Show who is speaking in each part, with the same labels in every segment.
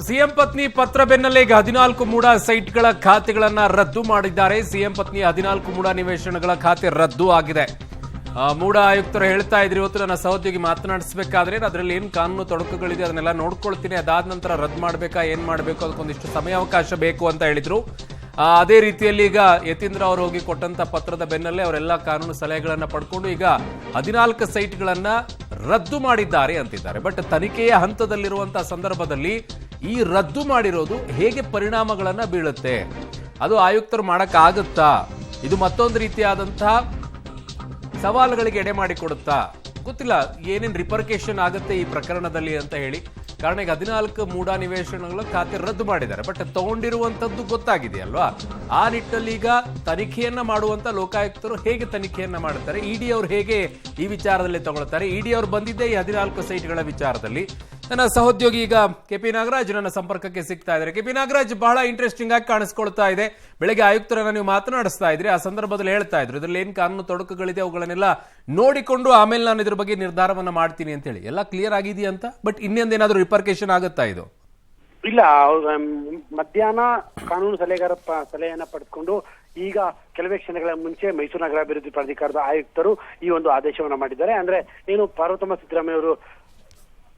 Speaker 1: CM ಪತ್ನಿ ಪತ್ರ ಬೆನ್ನಲ್ಲೇ ಈಗ 14 ಮೂಡ ಸೈಟ್ಗಳ ಖಾತೆಗಳನ್ನ ರದ್ದು ಮಾಡಿದ್ದಾರೆ. ಸಿಎಂ ಪತ್ನಿ 14 ಮೂಡ ನಿವೇಶನಗಳ ಖಾತೆ ರದ್ದು ಆಗಿದೆ. ಮೂಡ ಆಯುಕ್ತರು ಹೇಳ್ತಾ ಇದ್ರು, ಇವತ್ತು ನನ್ನ ಸಹೋದ್ಯೋಗಿ ಮಾತನಾಡಿಸಬೇಕಾದ್ರೆ ಅದರಲ್ಲಿ ಏನು ಕಾನೂನು ತೊಡಕುಗಳಿದೆ ಅದನ್ನೆಲ್ಲ ನೋಡ್ಕೊಳ್ತೀನಿ, ಅದಾದ ನಂತರ ರದ್ದು ಮಾಡಬೇಕಾ ಏನ್ ಮಾಡಬೇಕು ಅದಕ್ಕೊಂದಿಷ್ಟು ಸಮಯಾವಕಾಶ ಬೇಕು ಅಂತ ಹೇಳಿದ್ರು. ಅದೇ ರೀತಿಯಲ್ಲಿ ಈಗ ಯತೀಂದ್ರ ಅವರು ಹೋಗಿ ಕೊಟ್ಟಂತ ಪತ್ರದ ಬೆನ್ನಲ್ಲೇ ಅವರೆಲ್ಲ ಕಾನೂನು ಸಲಹೆಗಳನ್ನ ಪಡ್ಕೊಂಡು ಈಗ 14 ಸೈಟ್ಗಳನ್ನ ರದ್ದು ಮಾಡಿದ್ದಾರೆ ಅಂತಿದ್ದಾರೆ. ಬಟ್ ತನಿಖೆಯ ಹಂತದಲ್ಲಿರುವಂತಹ ಸಂದರ್ಭದಲ್ಲಿ ಈ ರದ್ದು ಮಾಡಿರೋದು ಹೇಗೆ ಪರಿಣಾಮಗಳನ್ನ ಬೀಳುತ್ತೆ, ಅದು ಆಯುಕ್ತರು ಮಾಡಕ್ಕಾಗುತ್ತಾ, ಇದು ಮತ್ತೊಂದು ರೀತಿಯಾದಂತಹ ಸವಾಲುಗಳಿಗೆ ಎಡೆ ಮಾಡಿಕೊಡುತ್ತಾ ಗೊತ್ತಿಲ್ಲ. ಏನೇನ್ ರಿಪರ್ಕೇಷನ್ ಆಗುತ್ತೆ ಈ ಪ್ರಕರಣದಲ್ಲಿ ಅಂತ ಹೇಳಿ. ಕಾರಣ ಈಗ 14 ಮೂಡ ನಿವೇಶನಗಳ ಖಾತೆ ರದ್ದು ಮಾಡಿದ್ದಾರೆ. ಬಟ್ ತಗೊಂಡಿರುವಂತದ್ದು ಗೊತ್ತಾಗಿದೆ ಅಲ್ವಾ. ಆ ನಿಟ್ಟಲ್ಲಿ ಈಗ ತನಿಖೆಯನ್ನ ಮಾಡುವಂತ ಲೋಕಾಯುಕ್ತರು ಹೇಗೆ ತನಿಖೆಯನ್ನ ಮಾಡುತ್ತಾರೆ, ಇಡಿ ಅವರು ಹೇಗೆ ಈ ವಿಚಾರದಲ್ಲಿ ತಗೊಳ್ತಾರೆ. ಇಡಿ ಅವರು ಬಂದಿದ್ದೇ ಈ 14 ಸೈಟ್ಗಳ ವಿಚಾರದಲ್ಲಿ. ನನ್ನ ಸಹೋದ್ಯೋಗಿ ಈಗ ಕೆಪಿ ನಾಗರಾಜ್ ನನ್ನ ಸಂಪರ್ಕಕ್ಕೆ ಸಿಗ್ತಾ ಇದ್ದಾರೆ. ಕೆಪಿ ನಾಗರಾಜ್, ಬಹಳ ಇಂಟ್ರೆಸ್ಟಿಂಗ್ ಆಗಿ ಕಾಣಿಸ್ಕೊಳ್ತಾ ಇದೆ. ಬೆಳಗ್ಗೆ ಆಯುಕ್ತರನ್ನ ನೀವು ಮಾತನಾಡಿಸ್ತಾ ಇದ್ರಿ, ಆ ಸಂದರ್ಭದಲ್ಲಿ ಹೇಳ್ತಾ ಇದ್ರು ಇದ್ರಲ್ಲಿ ಏನ್ ಕಾನೂನು ತೊಡಕುಗಳಿದೆ ಅವುಗಳನ್ನೆಲ್ಲ ನೋಡಿಕೊಂಡು ಆಮೇಲೆ ನಾನು ಇದ್ರ ಬಗ್ಗೆ ನಿರ್ಧಾರವನ್ನ ಮಾಡ್ತೀನಿ ಅಂತ ಹೇಳಿ. ಎಲ್ಲ ಕ್ಲಿಯರ್ ಆಗಿದೆಯಾ ಅಂತ. ಬಟ್ ಇನ್ನೊಂದೇನಾದ್ರೂ ರಿಪರ್ಕೇಷನ್ ಆಗುತ್ತಾ ಇದು?
Speaker 2: ಇಲ್ಲ, ಮಧ್ಯಾಹ್ನ ಕಾನೂನು ಸಲಹೆಯನ್ನ ಪಡೆದುಕೊಂಡು ಈಗ ಕೆಲವೇ ಕ್ಷಣಗಳ ಮುಂಚೆ ಮೈಸೂರು ನಗರಾಭಿವೃದ್ಧಿ ಪ್ರಾಧಿಕಾರದ ಆಯುಕ್ತರು ಈ ಒಂದು ಆದೇಶವನ್ನ ಮಾಡಿದ್ದಾರೆ. ಅಂದ್ರೆ ಏನು ಪಾರ್ವತಮ್ಮ ಸಿದ್ದರಾಮಯ್ಯ ಅವರು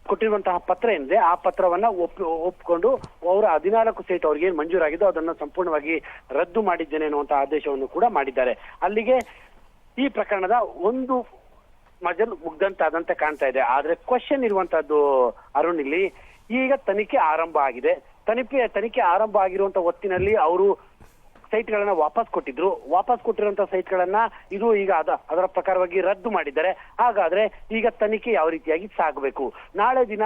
Speaker 2: ಕೊಟ್ಟಿರುವಂತಹ ಪತ್ರ ಏನಿದೆ ಆ ಪತ್ರವನ್ನ ಒಪ್ಪಿಕೊಂಡು ಅವರ 14 ಸೈಟ್ ಅವ್ರಿಗೆ ಏನ್ ಮಂಜೂರಾಗಿದ್ದು ಅದನ್ನ ಸಂಪೂರ್ಣವಾಗಿ ರದ್ದು ಮಾಡಿದ್ದೇನೆ ಅನ್ನುವಂತಹ ಆದೇಶವನ್ನು ಕೂಡ ಮಾಡಿದ್ದಾರೆ. ಅಲ್ಲಿಗೆ ಈ ಪ್ರಕರಣದ ಒಂದು ಮಜಲ್ ಮುಗ್ದಂತಾದಂತೆ ಕಾಣ್ತಾ ಇದೆ. ಆದ್ರೆ ಕ್ವಶನ್ ಇರುವಂತಹದ್ದು ಅರುಣ್, ಇಲ್ಲಿ ಈಗ ತನಿಖೆ ಆರಂಭ ಆಗಿದೆ. ತನಿಖೆ ಆರಂಭ ಆಗಿರುವಂತ ಹೊತ್ತಿನಲ್ಲಿ ಅವರು ಸೈಟ್ಗಳನ್ನ ವಾಪಸ್ ಕೊಟ್ಟಿರುವಂತಹ ಸೈಟ್ಗಳನ್ನ ಇದು ಈಗ ಅದರ ಪ್ರಕಾರವಾಗಿ ರದ್ದು ಮಾಡಿದ್ದಾರೆ. ಹಾಗಾದ್ರೆ ಈಗ ತನಿಖೆ ಯಾವ ರೀತಿಯಾಗಿ ಸಾಗಬೇಕು? ನಾಳೆ ದಿನ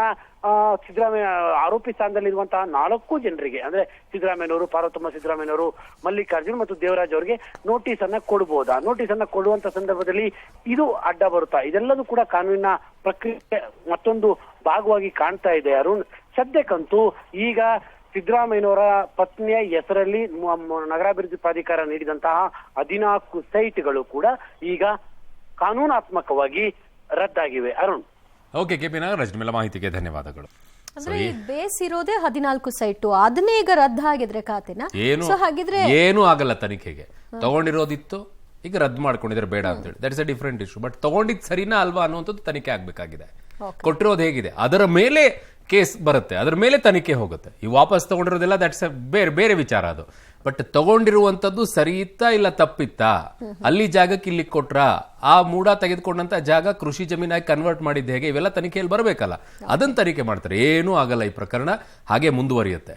Speaker 2: ಸಿದ್ದರಾಮಯ್ಯ ಆರೋಪಿ ಸ್ಥಾನದಲ್ಲಿರುವಂತಹ 4 ಜನರಿಗೆ, ಅಂದ್ರೆ ಸಿದ್ದರಾಮಯ್ಯನವರು, ಪಾರ್ವತಮ್ಮ ಸಿದ್ದರಾಮಯ್ಯನವರು, ಮಲ್ಲಿಕಾರ್ಜುನ್ ಮತ್ತು ದೇವರಾಜ್ ಅವರಿಗೆ ನೋಟಿಸ್ ಅನ್ನ ಕೊಡಬಹುದಾ? ನೋಟಿಸ್ ಅನ್ನ ಕೊಡುವಂತ ಸಂದರ್ಭದಲ್ಲಿ ಇದು ಅಡ್ಡ ಬರುತ್ತಾ? ಇದೆಲ್ಲದೂ ಕೂಡ ಕಾನೂನಿನ ಪ್ರಕ್ರಿಯೆ ಮತ್ತೊಂದು ಭಾಗವಾಗಿ ಕಾಣ್ತಾ ಇದೆ ಅರುಣ್. ಸದ್ಯಕ್ಕಂತೂ ಈಗ ಸಿದ್ದರಾಮಯ್ಯನವರ ಪತ್ನಿಯ ಹೆಸರಲ್ಲಿ ನಗರಾಭಿವೃದ್ಧಿ ಪ್ರಾಧಿಕಾರ ನೀಡಿದಂತಹ 14 ಸೈಟ್ಗಳು ಕೂಡ ಈಗ ಕಾನೂನಾತ್ಮಕವಾಗಿ ರದ್ದಾಗಿವೆ ಅರುಣ್.
Speaker 1: ಓಕೆ ಕೆಪಿ ನಾಗರಾಜ್, ನಿಮ್ಮೆಲ್ಲ ಮಾಹಿತಿಗೆ ಧನ್ಯವಾದಗಳು.
Speaker 3: ಅಂದ್ರೆ ಬೇಸ್ ಇರೋದೇ 14 ಸೈಟು, ಅದನ್ನೇ ಈಗ ರದ್ದಾಗಿದ್ರೆ ಖಾತೆನ ಹಾಗಿದ್ರೆ
Speaker 1: ಏನೂ ಆಗಲ್ಲ. ತನಿಖೆಗೆ ತಗೊಂಡಿರೋದಿತ್ತು, ಈಗ ರದ್ದು ಮಾಡ್ಕೊಂಡಿದ್ರೆ ಬೇಡ ಅಂತ ಹೇಳಿ, that is a different issue. But ತಗೊಂಡಿದ್ ಸರಿನಾ ಅಲ್ವಾ ಅನ್ನುವಂಥದ್ದು ತನಿಖೆ ಆಗ್ಬೇಕಾಗಿದೆ. ಕೊಟ್ಟಿರೋದು ಹೇಗಿದೆ ಅದರ ಮೇಲೆ ಕೇಸ್ ಬರುತ್ತೆ, ಅದರ ಮೇಲೆ ತನಿಖೆ ಹೋಗುತ್ತೆ. ಈ ವಾಪಸ್ ತಗೊಂಡಿರೋದೆಲ್ಲ ದಟ್ಸ್ ಬೇರೆ ವಿಚಾರ ಅದು. ಬಟ್ ತಗೊಂಡಿರುವಂತದ್ದು ಸರಿ ಇತ್ತಾ ಇಲ್ಲ ತಪ್ಪಿತ್ತಾ, ಅಲ್ಲಿ ಜಾಗಕ್ಕೆ ಇಲ್ಲಿ ಕೊಟ್ರ, ಆ ಮೂಡ ತೆಗೆದುಕೊಂಡಂತ ಜಾಗ ಕೃಷಿ ಜಮೀನಾಗಿ ಕನ್ವರ್ಟ್ ಮಾಡಿದ್ದು ಹೇಗೆ, ಇವೆಲ್ಲ ತನಿಖೆಯಲ್ಲಿ ಬರಬೇಕಲ್ಲ. ಅದನ್ನ ತನಿಖೆ ಮಾಡ್ತಾರೆ. ಏನೂ ಆಗಲ್ಲ, ಈ ಪ್ರಕರಣ ಹಾಗೆ ಮುಂದುವರಿಯುತ್ತೆ.